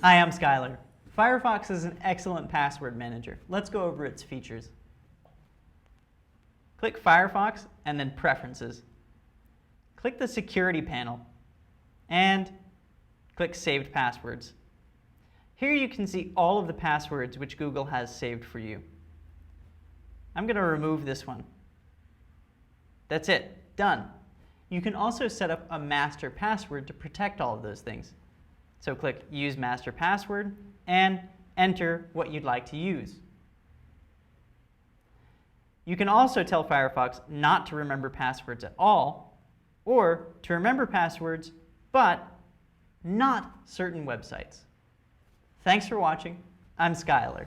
Hi, I'm Skylar. Firefox is an excellent password manager. Let's go over its features. Click Firefox and then Preferences. Click the Security panel and click Saved Passwords. Here you can see all of the passwords which Google has saved for you. I'm going to remove this one. That's it. Done. You can also set up a master password to protect all of those things. So click Use Master Password and enter what you'd like to use. You can also tell Firefox not to remember passwords at all, or to remember passwords, but not certain websites. Thanks for watching. I'm Skylar.